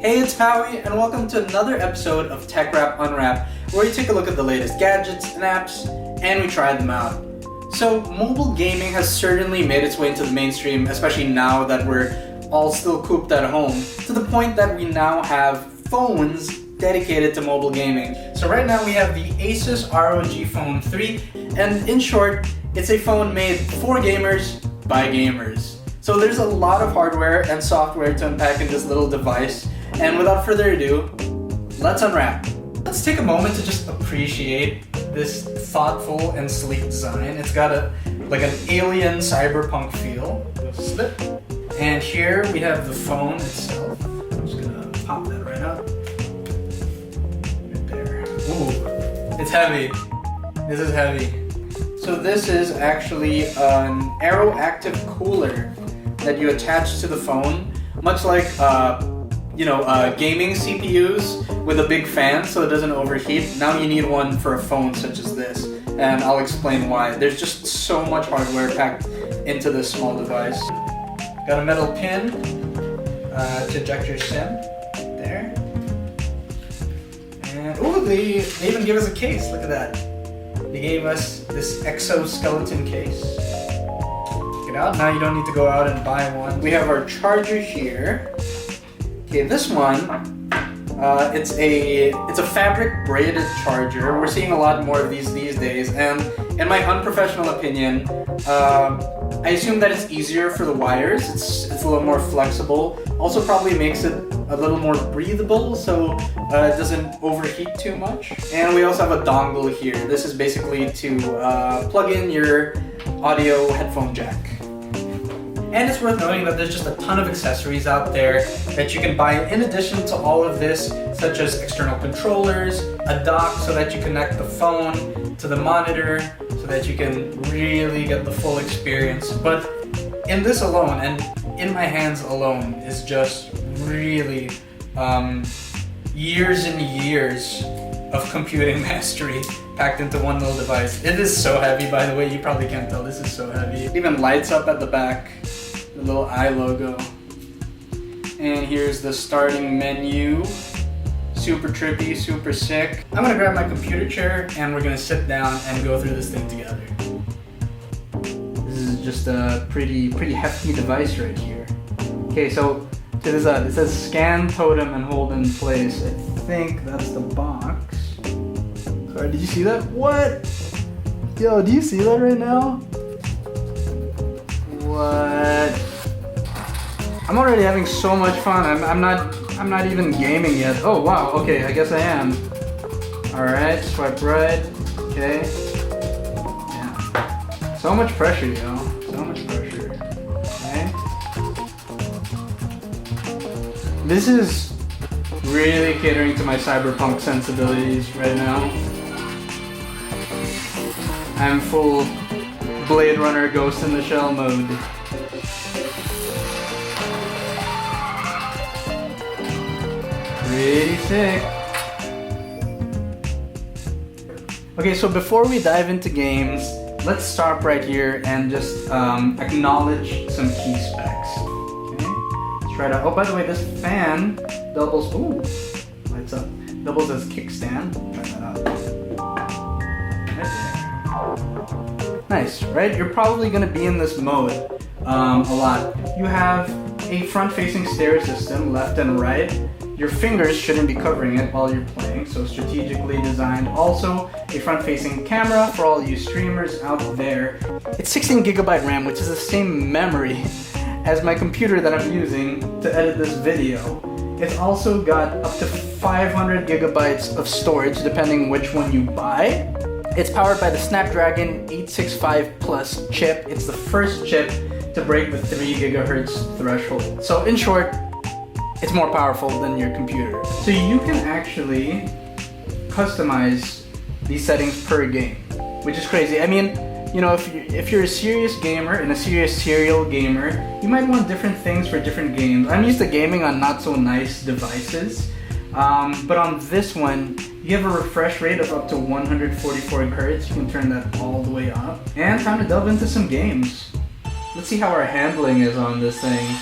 Hey, it's Howie, and welcome to another episode of TechRap, unRap, where we take a look at the latest gadgets and apps, and we try them out. So, mobile gaming has certainly made its way into the mainstream, especially now that we're all still cooped at home, to the point that we now have phones dedicated to mobile gaming. So right now we have the ASUS ROG Phone 3, and in short, it's a phone made for gamers by gamers. So there's a lot of hardware and software to unpack in this little device, and without further ado, let's unwrap. Let's take a moment to just appreciate this thoughtful and sleek design. It's got like an alien cyberpunk feel. Slip. And here we have the phone itself. I'm just gonna pop that right out. Right there. Ooh, it's heavy. This is heavy. So this is actually an aero-active cooler that you attach to the phone, much like gaming CPUs with a big fan so it doesn't overheat. Now you need one for a phone such as this, and I'll explain why. There's just so much hardware packed into this small device. Got a metal pin to eject your SIM there. And ooh, they even give us a case. Look at that. They gave us this exoskeleton case. Check it out. Now you don't need to go out and buy one. We have our charger here. Okay, this one, it's a fabric braided charger. We're seeing a lot more of these days, and in my unprofessional opinion, I assume that it's easier for the wires. It's a little more flexible. Also probably makes it a little more breathable, so it doesn't overheat too much. And we also have a dongle here. This is basically to plug in your audio headphone jack. And it's worth noting that there's just a ton of accessories out there that you can buy in addition to all of this, such as external controllers, a dock so that you connect the phone to the monitor so that you can really get the full experience. But in this alone, and in my hands alone, is just really years and years of computing mastery packed into one little device. It is so heavy, by the way. You probably can't tell. This is so heavy. It even lights up at the back. The little eye logo. And here's the starting menu. Super trippy, super sick. I'm gonna grab my computer chair and we're gonna sit down and go through this thing together. This is just a pretty hefty device right here. Okay, so it says scan totem and hold in place. I think that's the box. Sorry, did you see that? What? Yo, do you see that right now? What? I'm already having so much fun. I'm not even gaming yet. Oh wow, okay, I guess I am. Alright, swipe right. Okay. Yeah. So much pressure, yo. So much pressure. Okay. This is really catering to my cyberpunk sensibilities right now. I'm full Blade Runner Ghost in the Shell mode. Pretty sick. Okay, so before we dive into games, let's stop right here and just acknowledge some key specs. Okay, let's try to. Oh, by the way, this fan doubles. Ooh, lights up. Doubles as kickstand. Try that out. Right there. Nice, right? You're probably gonna be in this mode a lot. You have a front-facing stereo system, left and right. Your fingers shouldn't be covering it while you're playing, so strategically designed. Also, a front-facing camera for all you streamers out there. It's 16GB RAM, which is the same memory as my computer that I'm using to edit this video. It's also got up to 500 gigabytes of storage, depending which one you buy. It's powered by the Snapdragon 865 Plus chip. It's the first chip to break the 3 GHz threshold. So in short, it's more powerful than your computer. So you can actually customize these settings per game, which is crazy. I mean, you know, if you're a serious gamer and a serious serial gamer, you might want different things for different games. I'm used to gaming on not so nice devices, but on this one, you have a refresh rate of up to 144 Hz. You can turn that all the way up. And time to delve into some games. Let's see how our handling is on this thing.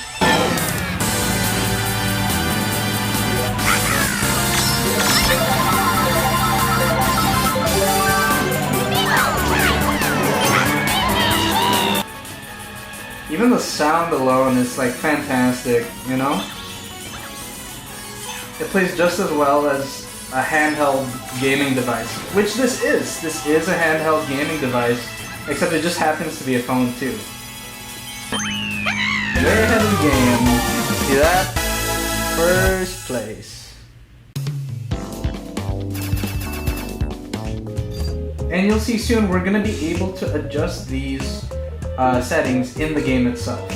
Even the sound alone is like fantastic, you know? It plays just as well as a handheld gaming device, which this is. This is a handheld gaming device, except it just happens to be a phone too. Way ahead of the game. See that? First place. And you'll see soon we're gonna be able to adjust these settings in the game itself.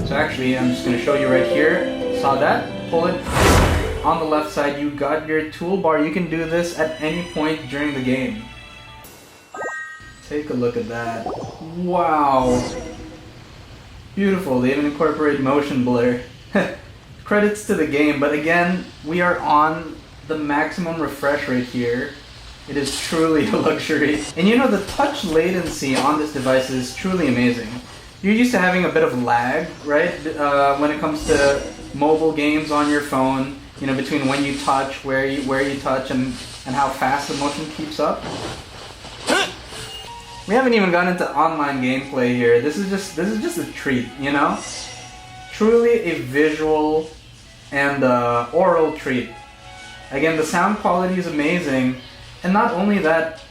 So actually, I'm just gonna show you right here. Saw that? Pull it. On the left side, you got your toolbar. You can do this at any point during the game. Take a look at that. Wow. Beautiful. They even incorporate motion blur. Credits to the game, but again, we are on the maximum refresh rate here. It is truly a luxury. And you know, the touch latency on this device is truly amazing. You're used to having a bit of lag, right? When it comes to mobile games on your phone, you know, between when you touch, where you touch, and how fast the motion keeps up. We haven't even gone into online gameplay here. This is just a treat, you know? Truly a visual and oral treat. Again, the sound quality is amazing, and not only that,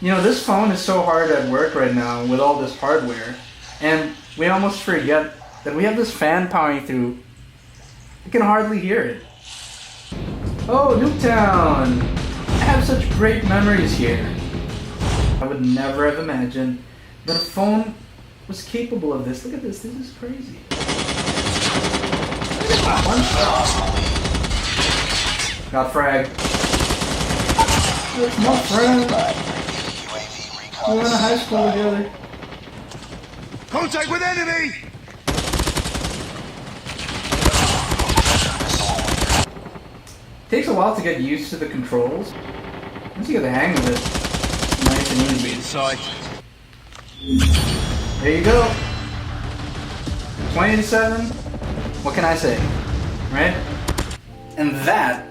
you know, this phone is so hard at work right now with all this hardware, and we almost forget that we have this fan powering through. You can hardly hear it. Oh, Nuketown! I have such great memories here. I would never have imagined that a phone was capable of this. Look at this, this is crazy. One shot. Got frag. That's my friend. We went to high school together. Contact with enemy! Takes a while to get used to the controls. Once you get the hang of it, nice and easy. Inside. There you go. 20 to 7. What can I say? Right? And that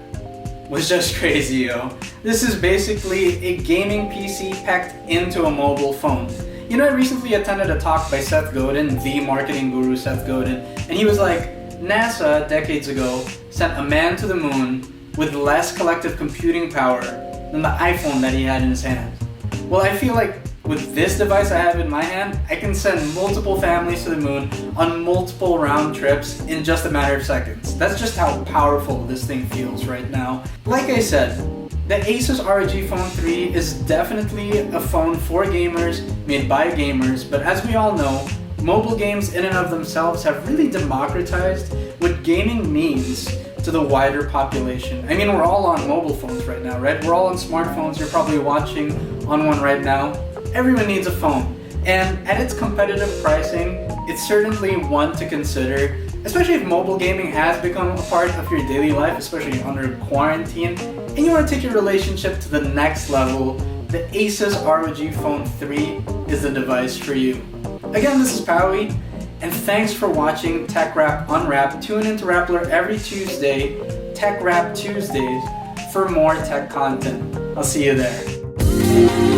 was just crazy, yo. This is basically a gaming PC packed into a mobile phone. You know, I recently attended a talk by Seth Godin, the marketing guru Seth Godin, and he was like, NASA, decades ago, sent a man to the moon with less collective computing power than the iPhone that he had in his hand. Well, I feel like with this device I have in my hand, I can send multiple families to the moon on multiple round trips in just a matter of seconds. That's just how powerful this thing feels right now. Like I said, the ASUS ROG Phone 3 is definitely a phone for gamers, made by gamers, but as we all know, mobile games in and of themselves have really democratized what gaming means to the wider population. I mean, we're all on mobile phones right now, right? We're all on smartphones. You're probably watching on one right now. Everyone needs a phone. And at its competitive pricing, it's certainly one to consider, especially if mobile gaming has become a part of your daily life, especially under quarantine, and you want to take your relationship to the next level. The ASUS ROG Phone 3 is the device for you. Again, this is Powie, and thanks for watching TechRap unRap. Tune into Rappler every Tuesday, TechRap Tuesdays, for more tech content. I'll see you there.